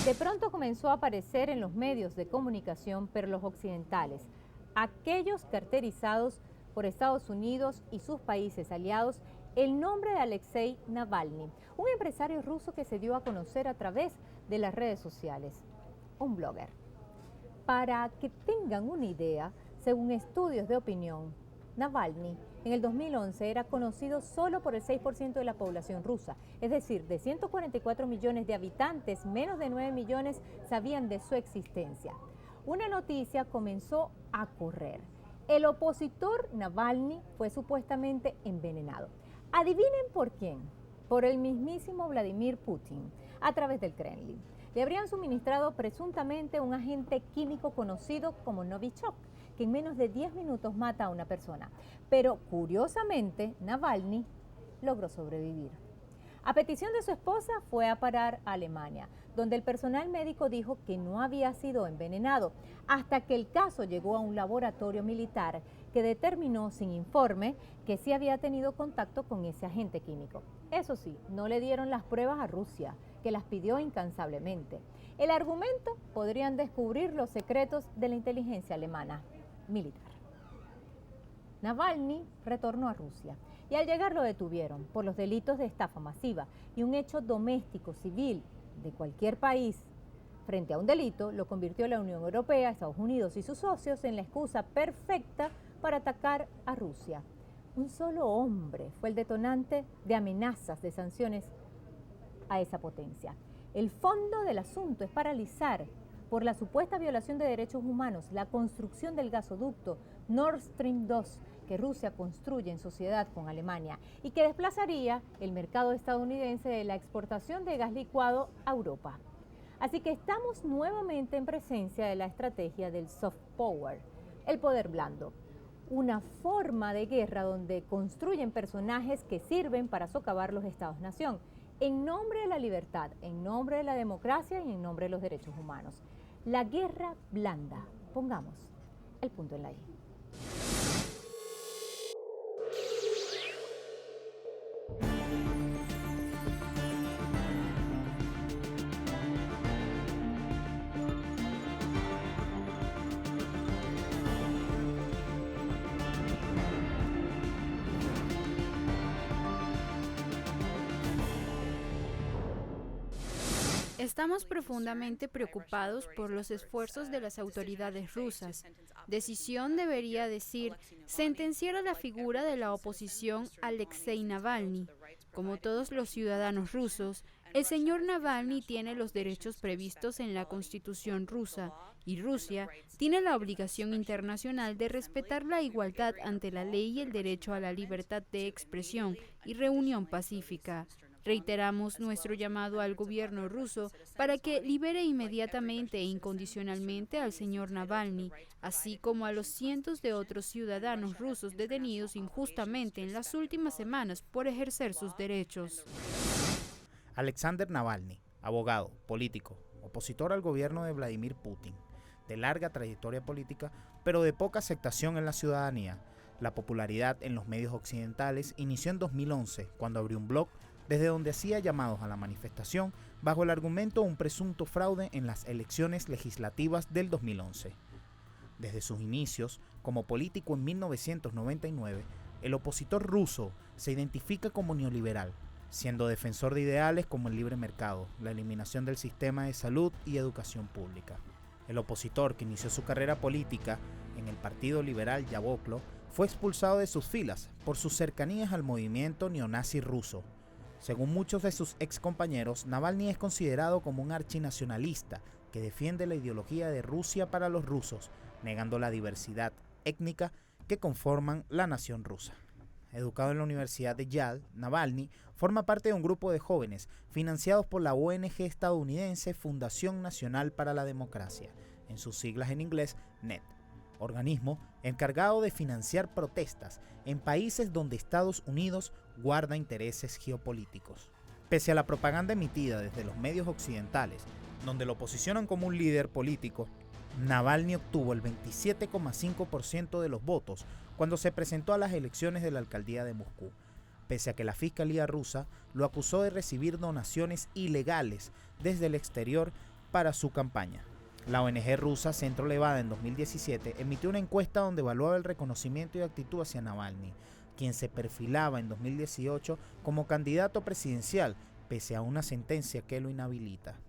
De pronto comenzó a aparecer en los medios de comunicación, pero los occidentales, aquellos caracterizados por Estados Unidos y sus países aliados, el nombre de Alexei Navalny, un empresario ruso que se dio a conocer a través de las redes sociales, un blogger. Para que tengan una idea, según estudios de opinión, Navalny en el 2011 era conocido solo por el 6% de la población rusa, es decir, de 144 millones de habitantes, menos de 9 millones sabían de su existencia. Una noticia comenzó a correr. El opositor Navalny fue supuestamente envenenado. Adivinen por quién. Por el mismísimo Vladimir Putin, a través del Kremlin. Le habrían suministrado presuntamente un agente químico conocido como Novichok, que en menos de 10 minutos mata a una persona. Pero curiosamente, Navalny logró sobrevivir. A petición de su esposa fue a parar a Alemania, donde el personal médico dijo que no había sido envenenado, hasta que el caso llegó a un laboratorio militar que determinó sin informe que sí había tenido contacto con ese agente químico. Eso sí, no le dieron las pruebas a Rusia, que las pidió incansablemente. El argumento: podrían descubrir los secretos de la inteligencia alemana militar. Navalny retornó a Rusia y al llegar lo detuvieron por los delitos de estafa masiva y un hecho doméstico civil de cualquier país. Frente a un delito, lo convirtió la Unión Europea, Estados Unidos y sus socios en la excusa perfecta para atacar a Rusia. Un solo hombre fue el detonante de amenazas de sanciones a esa potencia. El fondo del asunto es paralizar, por la supuesta violación de derechos humanos, la construcción del gasoducto Nord Stream 2 que Rusia construye en sociedad con Alemania y que desplazaría el mercado estadounidense de la exportación de gas licuado a Europa. Así que estamos nuevamente en presencia de la estrategia del soft power, el poder blando, una forma de guerra donde construyen personajes que sirven para socavar los estados-nación, en nombre de la libertad, en nombre de la democracia y en nombre de los derechos humanos. La guerra blanda. Pongamos el punto en la I. Estamos profundamente preocupados por los esfuerzos de las autoridades rusas. Decisión debería decir sentenciar a la figura de la oposición Alexei Navalny. Como todos los ciudadanos rusos, el señor Navalny tiene los derechos previstos en la Constitución rusa y Rusia tiene la obligación internacional de respetar la igualdad ante la ley y el derecho a la libertad de expresión y reunión pacífica. Reiteramos nuestro llamado al gobierno ruso para que libere inmediatamente e incondicionalmente al señor Navalny, así como a los cientos de otros ciudadanos rusos detenidos injustamente en las últimas semanas por ejercer sus derechos. Alexander Navalny, abogado, político, opositor al gobierno de Vladimir Putin, de larga trayectoria política, pero de poca aceptación en la ciudadanía. La popularidad en los medios occidentales inició en 2011, cuando abrió un blog desde donde hacía llamados a la manifestación bajo el argumento de un presunto fraude en las elecciones legislativas del 2011. Desde sus inicios como político en 1999, el opositor ruso se identifica como neoliberal, siendo defensor de ideales como el libre mercado, la eliminación del sistema de salud y educación pública. El opositor, que inició su carrera política en el Partido Liberal Yaboklo, fue expulsado de sus filas por sus cercanías al movimiento neonazi ruso. Según muchos de sus excompañeros, Navalny es considerado como un archinacionalista que defiende la ideología de Rusia para los rusos, negando la diversidad étnica que conforman la nación rusa. Educado en la Universidad de Yale, Navalny forma parte de un grupo de jóvenes financiados por la ONG estadounidense Fundación Nacional para la Democracia, en sus siglas en inglés NED, organismo encargado de financiar protestas en países donde Estados Unidos guarda intereses geopolíticos. Pese a la propaganda emitida desde los medios occidentales, donde lo posicionan como un líder político, Navalny obtuvo el 27,5% de los votos cuando se presentó a las elecciones de la alcaldía de Moscú, pese a que la fiscalía rusa lo acusó de recibir donaciones ilegales desde el exterior para su campaña. La ONG rusa Centro Levada en 2017 emitió una encuesta donde evaluaba el reconocimiento y actitud hacia Navalny, quien se perfilaba en 2018 como candidato presidencial pese a una sentencia que lo inhabilita.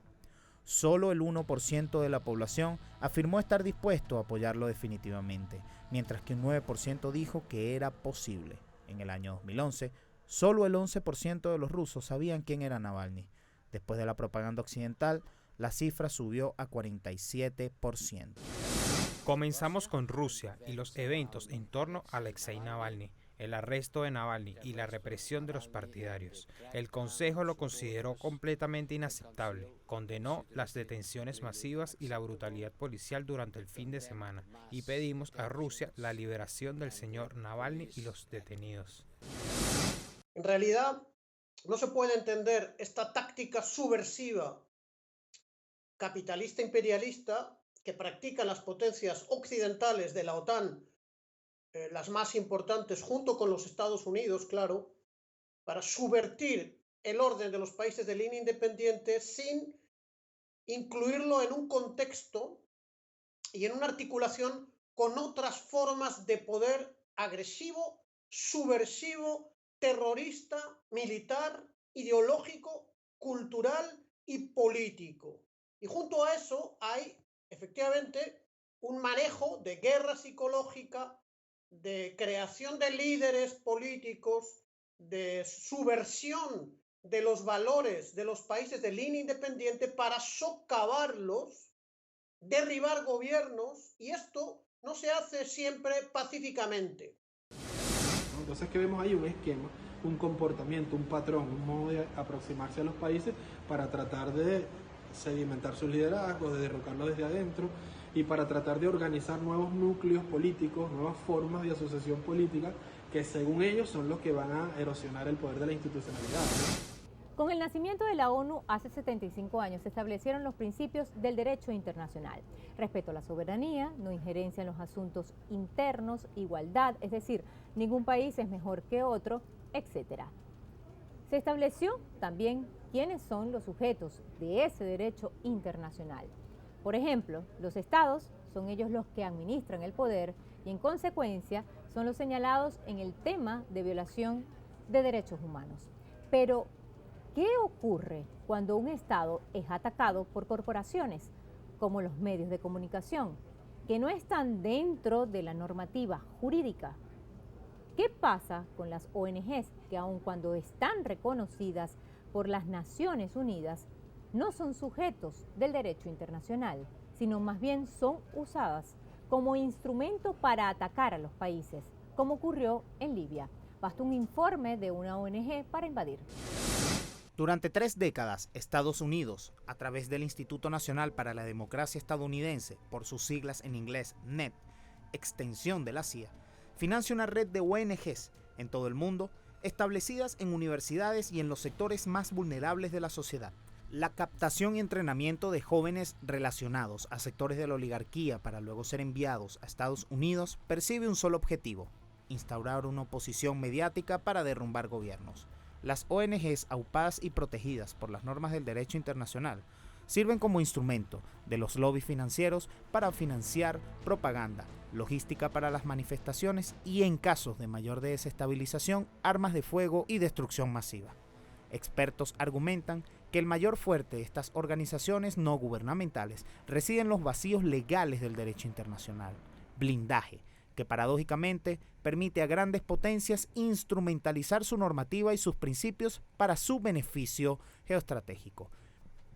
Solo el 1% de la población afirmó estar dispuesto a apoyarlo definitivamente, mientras que un 9% dijo que era posible. En el año 2011, solo el 11% de los rusos sabían quién era Navalny. Después de la propaganda occidental, la cifra subió a 47%. Comenzamos con Rusia y los eventos en torno a Alexei Navalny, el arresto de Navalny y la represión de los partidarios. El Consejo lo consideró completamente inaceptable, condenó las detenciones masivas y la brutalidad policial durante el fin de semana y pedimos a Rusia la liberación del señor Navalny y los detenidos. En realidad, no se puede entender esta táctica subversiva capitalista imperialista que practican las potencias occidentales de la OTAN, las más importantes junto con los Estados Unidos, claro, para subvertir el orden de los países de línea independiente sin incluirlo en un contexto y en una articulación con otras formas de poder agresivo, subversivo, terrorista, militar, ideológico, cultural y político. Y junto a eso hay, efectivamente, un manejo de guerra psicológica, de creación de líderes políticos, de subversión de los valores de los países de línea independiente para socavarlos, derribar gobiernos, y esto no se hace siempre pacíficamente. Entonces, ¿qué vemos ahí? Un esquema, un comportamiento, un patrón, un modo de aproximarse a los países para tratar de sedimentar sus liderazgos, de derrocarlos desde adentro y para tratar de organizar nuevos núcleos políticos, nuevas formas de asociación política que según ellos son los que van a erosionar el poder de la institucionalidad. Con el nacimiento de la ONU hace 75 años se establecieron los principios del derecho internacional: respeto a la soberanía, no injerencia en los asuntos internos, igualdad, es decir, ningún país es mejor que otro, etc. Se estableció también quiénes son los sujetos de ese derecho internacional. Por ejemplo, los estados son ellos los que administran el poder y en consecuencia son los señalados en el tema de violación de derechos humanos. Pero, ¿qué ocurre cuando un estado es atacado por corporaciones como los medios de comunicación, que no están dentro de la normativa jurídica? ¿Qué pasa con las ONGs que aun cuando están reconocidas por las Naciones Unidas, no son sujetos del derecho internacional, sino más bien son usadas como instrumento para atacar a los países, como ocurrió en Libia? Basta un informe de una ONG para invadir. Durante 3 décadas, Estados Unidos, a través del Instituto Nacional para la Democracia Estadounidense, por sus siglas en inglés NED, extensión de la CIA, financia una red de ONGs en todo el mundo, establecidas en universidades y en los sectores más vulnerables de la sociedad. La captación y entrenamiento de jóvenes relacionados a sectores de la oligarquía para luego ser enviados a Estados Unidos persigue un solo objetivo: instaurar una oposición mediática para derrumbar gobiernos. Las ONGs aupadas y protegidas por las normas del derecho internacional sirven como instrumento de los lobbies financieros para financiar propaganda, logística para las manifestaciones y, en casos de mayor desestabilización, armas de fuego y destrucción masiva. Expertos argumentan que el mayor fuerte de estas organizaciones no gubernamentales reside en los vacíos legales del derecho internacional, blindaje que paradójicamente permite a grandes potencias instrumentalizar su normativa y sus principios para su beneficio geoestratégico.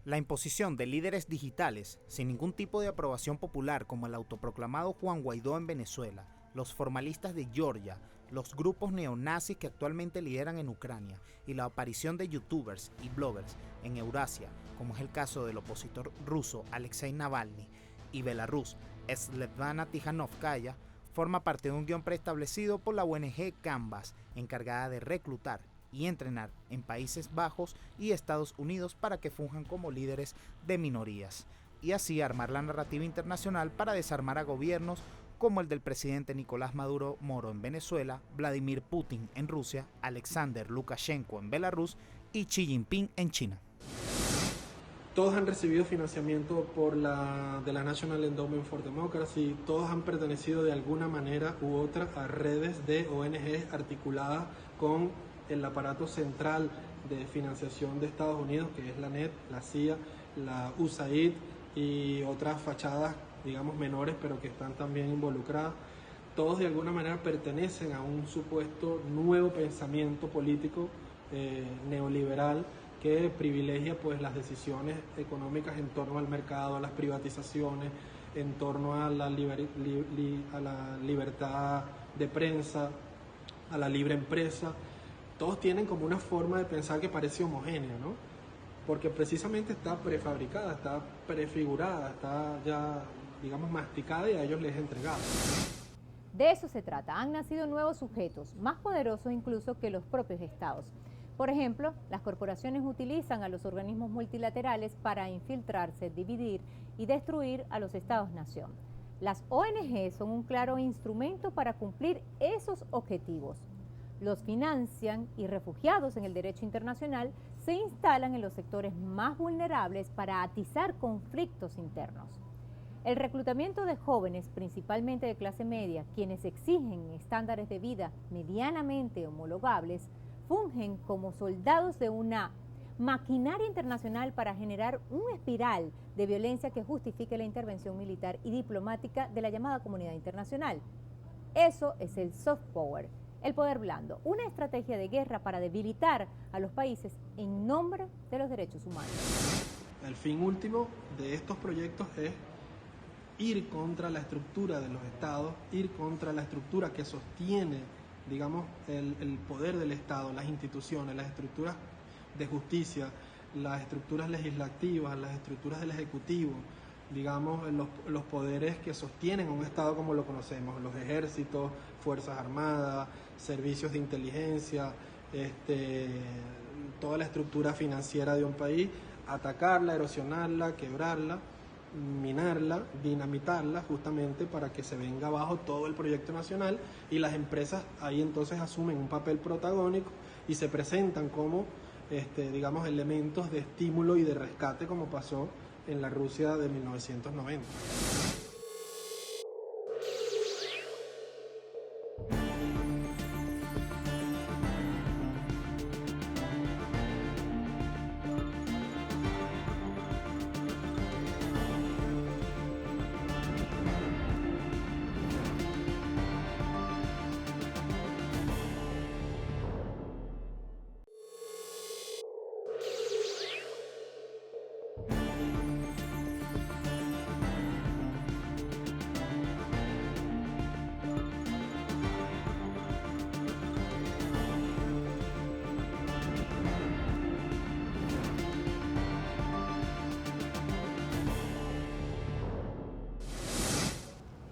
La imposición de líderes digitales sin ningún tipo de aprobación popular, como el autoproclamado Juan Guaidó en Venezuela, los formalistas de Georgia, los grupos neonazis que actualmente lideran en Ucrania y la aparición de youtubers y bloggers en Eurasia, como es el caso del opositor ruso Alexei Navalny, y Belarus, Svetlana Tikhanovskaya, forma parte de un guión preestablecido por la ONG Canvas, encargada de reclutar y entrenar en Países Bajos y Estados Unidos para que funjan como líderes de minorías, y así armar la narrativa internacional para desarmar a gobiernos como el del presidente Nicolás Maduro Moro en Venezuela, Vladimir Putin en Rusia, Alexander Lukashenko en Belarus y Xi Jinping en China. Todos han recibido financiamiento de la National Endowment for Democracy, todos han pertenecido de alguna manera u otra a redes de ONGs articuladas con el aparato central de financiación de Estados Unidos, que es la NET, la CIA, la USAID y otras fachadas, digamos, menores, pero que están también involucradas. Todos de alguna manera pertenecen a un supuesto nuevo pensamiento político neoliberal que privilegia pues las decisiones económicas en torno al mercado, a las privatizaciones, en torno a la libertad de prensa, a la libre empresa. Todos tienen como una forma de pensar que parece homogénea, ¿no? Porque precisamente está prefabricada, está prefigurada, está ya, digamos, masticada y a ellos les es entregada. De eso se trata. Han nacido nuevos sujetos, más poderosos incluso que los propios estados. Por ejemplo, las corporaciones utilizan a los organismos multilaterales para infiltrarse, dividir y destruir a los estados-nación. Las ONG son un claro instrumento para cumplir esos objetivos. Los financian y, refugiados en el derecho internacional, se instalan en los sectores más vulnerables para atizar conflictos internos. El reclutamiento de jóvenes, principalmente de clase media, quienes exigen estándares de vida medianamente homologables, fungen como soldados de una maquinaria internacional para generar una espiral de violencia que justifique la intervención militar y diplomática de la llamada comunidad internacional. Eso es el soft power, el poder blando, una estrategia de guerra para debilitar a los países en nombre de los derechos humanos. El fin último de estos proyectos es ir contra la estructura de los estados, ir contra la estructura que sostiene, digamos, el poder del Estado, las instituciones, las estructuras de justicia, las estructuras legislativas, las estructuras del Ejecutivo, digamos, los poderes que sostienen a un Estado como lo conocemos, los ejércitos, fuerzas armadas, servicios de inteligencia, toda la estructura financiera de un país, atacarla, erosionarla, quebrarla, minarla, dinamitarla, justamente para que se venga abajo todo el proyecto nacional, y las empresas ahí entonces asumen un papel protagónico y se presentan como digamos, elementos de estímulo y de rescate, como pasó en la Rusia de 1990.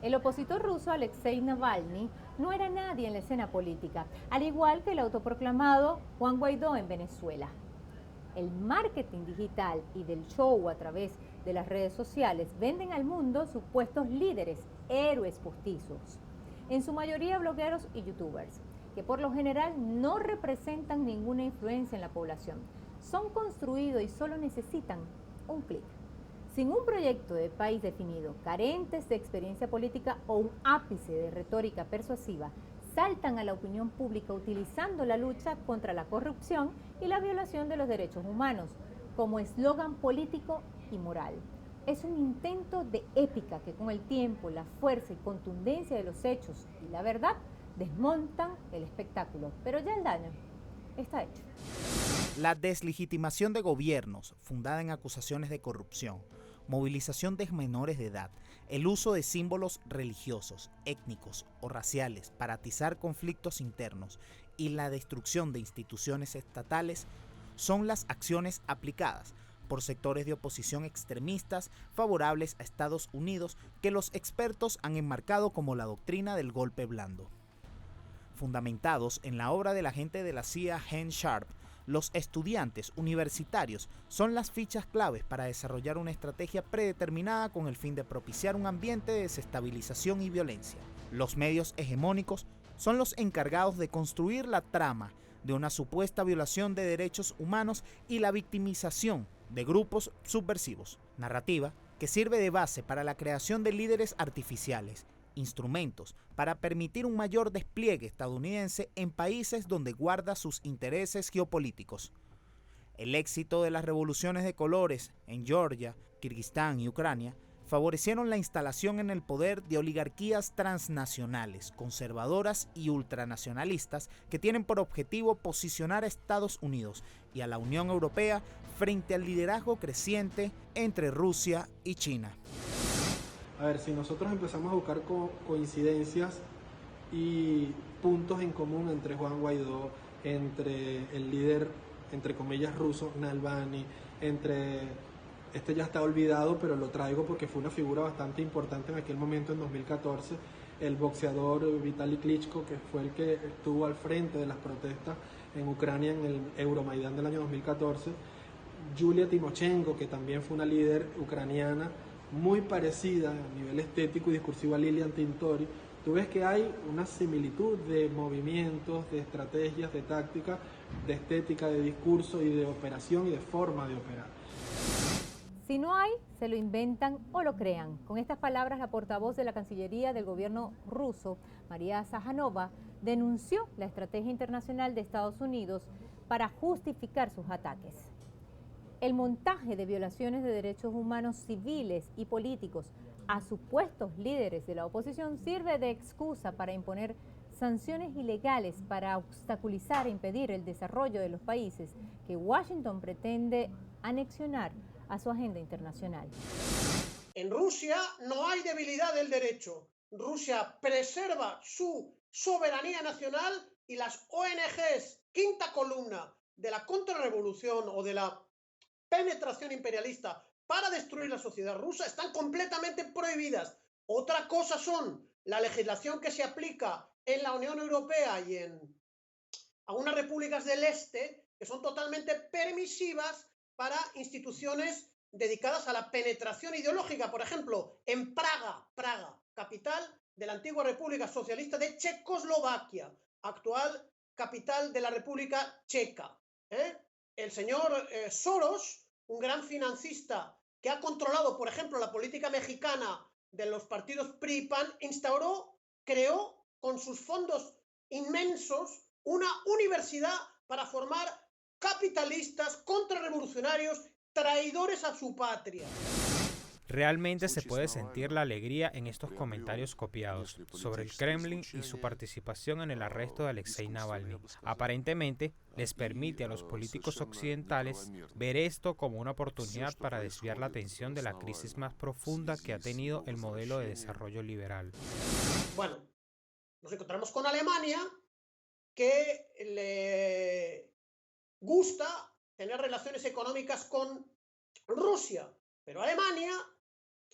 El opositor ruso Alexei Navalny no era nadie en la escena política, al igual que el autoproclamado Juan Guaidó en Venezuela. El marketing digital y del show a través de las redes sociales venden al mundo supuestos líderes, héroes postizos, en su mayoría blogueros y youtubers, que por lo general no representan ninguna influencia en la población. Son construidos y solo necesitan un clic. Sin un proyecto de país definido, carentes de experiencia política o un ápice de retórica persuasiva, saltan a la opinión pública utilizando la lucha contra la corrupción y la violación de los derechos humanos como eslogan político y moral. Es un intento de épica que con el tiempo, la fuerza y contundencia de los hechos y la verdad desmontan el espectáculo, pero ya el daño está hecho. La deslegitimación de gobiernos fundada en acusaciones de corrupción, movilización de menores de edad, el uso de símbolos religiosos, étnicos o raciales para atizar conflictos internos y la destrucción de instituciones estatales son las acciones aplicadas por sectores de oposición extremistas favorables a Estados Unidos que los expertos han enmarcado como la doctrina del golpe blando. Fundamentados en la obra del agente de la CIA Gene Sharp, los estudiantes universitarios son las fichas claves para desarrollar una estrategia predeterminada con el fin de propiciar un ambiente de desestabilización y violencia. Los medios hegemónicos son los encargados de construir la trama de una supuesta violación de derechos humanos y la victimización de grupos subversivos, narrativa que sirve de base para la creación de líderes artificiales, instrumentos para permitir un mayor despliegue estadounidense en países donde guarda sus intereses geopolíticos. El éxito de las revoluciones de colores en Georgia, Kirguistán y Ucrania favorecieron la instalación en el poder de oligarquías transnacionales, conservadoras y ultranacionalistas que tienen por objetivo posicionar a Estados Unidos y a la Unión Europea frente al liderazgo creciente entre Rusia y China. A ver, si nosotros empezamos a buscar coincidencias y puntos en común entre Juan Guaidó, entre el líder, entre comillas, ruso, Navalny, este ya está olvidado, pero lo traigo porque fue una figura bastante importante en aquel momento, en 2014, el boxeador Vitaly Klitschko, que fue el que estuvo al frente de las protestas en Ucrania en el Euromaidán del año 2014, Yulia Timoshenko, que también fue una líder ucraniana muy parecida a nivel estético y discursivo a Lilian Tintori. Tú ves que hay una similitud de movimientos, de estrategias, de táctica, de estética, de discurso y de operación y de forma de operar. Si no hay, se lo inventan o lo crean. Con estas palabras, la portavoz de la Cancillería del gobierno ruso, María Zakharova, denunció la estrategia internacional de Estados Unidos para justificar sus ataques. El montaje de violaciones de derechos humanos civiles y políticos a supuestos líderes de la oposición sirve de excusa para imponer sanciones ilegales para obstaculizar e impedir el desarrollo de los países que Washington pretende anexionar a su agenda internacional. En Rusia no hay debilidad del derecho. Rusia preserva su soberanía nacional y las ONGs, quinta columna de la contrarrevolución o de la penetración imperialista para destruir la sociedad rusa, están completamente prohibidas. Otra cosa son la legislación que se aplica en la Unión Europea y en algunas repúblicas del este, que son totalmente permisivas para instituciones dedicadas a la penetración ideológica. Por ejemplo, en Praga, capital de la antigua República Socialista de Checoslovaquia, actual capital de la República Checa. El señor Soros, un gran financista que ha controlado, por ejemplo, la política mexicana de los partidos PRI y PAN, creó con sus fondos inmensos una universidad para formar capitalistas, contrarrevolucionarios, traidores a su patria. Realmente se puede sentir la alegría en estos comentarios copiados sobre el Kremlin y su participación en el arresto de Alexei Navalny. Aparentemente, les permite a los políticos occidentales ver esto como una oportunidad para desviar la atención de la crisis más profunda que ha tenido el modelo de desarrollo liberal. Bueno, nos encontramos con Alemania, que le gusta tener relaciones económicas con Rusia, pero Alemania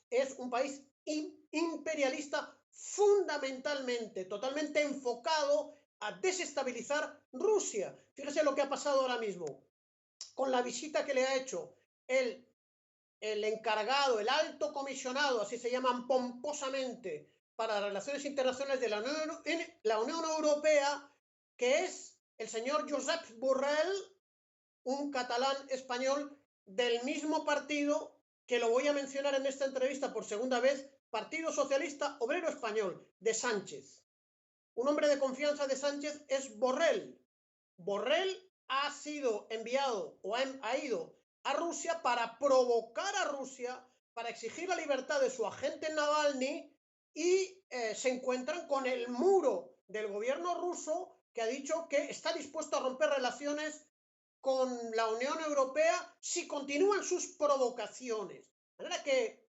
es un país imperialista fundamentalmente, totalmente enfocado a desestabilizar Rusia. Fíjese lo que ha pasado ahora mismo con la visita que le ha hecho el encargado, el alto comisionado, así se llaman pomposamente, para las relaciones internacionales de la Unión Europea, que es el señor Josep Borrell, un catalán español del mismo partido que lo voy a mencionar en esta entrevista por segunda vez, Partido Socialista Obrero Español, de Sánchez. Un hombre de confianza de Sánchez es Borrell. Borrell ha sido enviado o ha ido a Rusia para provocar a Rusia, para exigir la libertad de su agente Navalny, y se encuentran con el muro del gobierno ruso, que ha dicho que está dispuesto a romper relaciones con la Unión Europea si continúan sus provocaciones. De manera que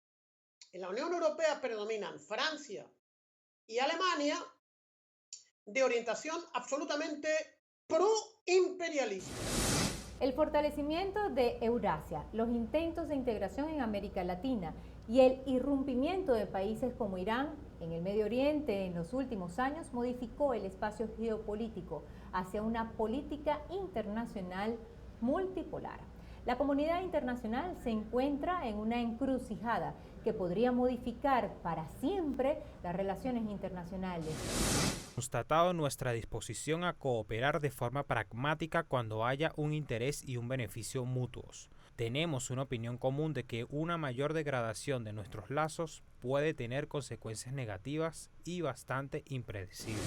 en la Unión Europea predominan Francia y Alemania, de orientación absolutamente pro-imperialista. El fortalecimiento de Eurasia, los intentos de integración en América Latina y el irrumpimiento de países como Irán en el Medio Oriente en los últimos años modificó el espacio geopolítico hacia una política internacional multipolar. La comunidad internacional se encuentra en una encrucijada que podría modificar para siempre las relaciones internacionales. Constatado nuestra disposición a cooperar de forma pragmática cuando haya un interés y un beneficio mutuos. Tenemos una opinión común de que una mayor degradación de nuestros lazos puede tener consecuencias negativas y bastante impredecibles.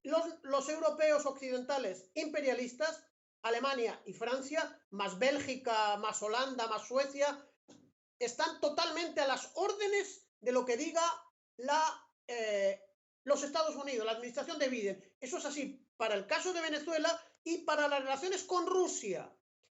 Los europeos occidentales imperialistas, Alemania y Francia, más Bélgica, más Holanda, más Suecia, están totalmente a las órdenes de lo que diga los Estados Unidos, la administración de Biden. Eso es así para el caso de Venezuela y para las relaciones con Rusia.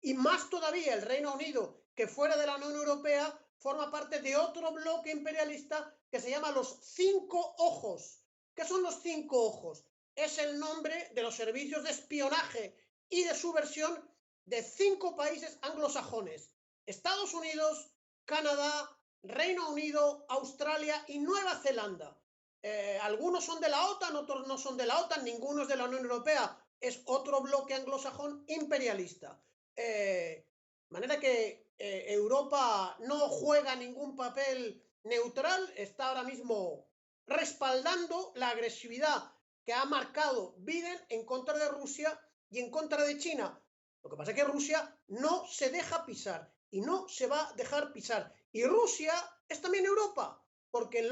Y más todavía el Reino Unido, que fuera de la Unión Europea, forma parte de otro bloque imperialista que se llama los Cinco Ojos. ¿Qué son los Cinco Ojos? Es el nombre de los servicios de espionaje y de subversión de 5 países anglosajones: Estados Unidos, Canadá, Reino Unido, Australia y Nueva Zelanda. Algunos son de la OTAN, otros no son de la OTAN, ninguno es de la Unión Europea, es otro bloque anglosajón imperialista. De manera que Europa no juega ningún papel neutral, está ahora mismo respaldando la agresividad que ha marcado Biden en contra de Rusia y en contra de China. Lo que pasa es que Rusia no se deja pisar y no se va a dejar pisar. Y Rusia es también Europa, porque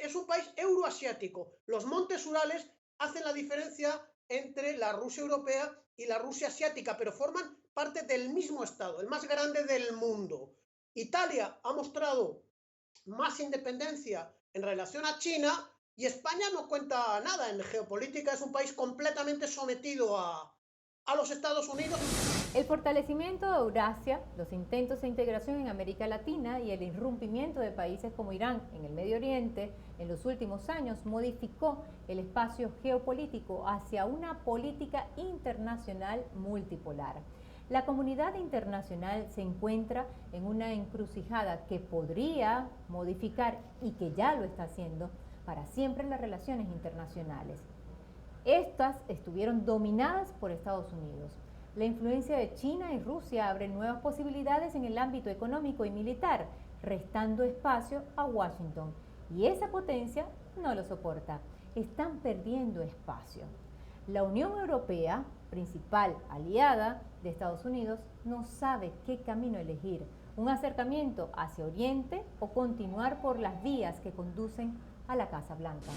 es un país euroasiático. Los montes Urales hacen la diferencia entre la Rusia europea y la Rusia asiática, pero forman parte del mismo Estado, el más grande del mundo. Italia ha mostrado más independencia en relación a China y España no cuenta nada en geopolítica, es un país completamente sometido a los Estados Unidos. El fortalecimiento de Eurasia, los intentos de integración en América Latina y el irrumpimiento de países como Irán en el Medio Oriente en los últimos años modificó el espacio geopolítico hacia una política internacional multipolar. La comunidad internacional se encuentra en una encrucijada que podría modificar, y que ya lo está haciendo, para siempre las relaciones internacionales. Estas estuvieron dominadas por Estados Unidos. La influencia de China y Rusia abre nuevas posibilidades en el ámbito económico y militar, restando espacio a Washington. Y esa potencia no lo soporta. Están perdiendo espacio. La Unión Europea, principal aliada de Estados Unidos, no sabe qué camino elegir: un acercamiento hacia Oriente o continuar por las vías que conducen a la Casa Blanca.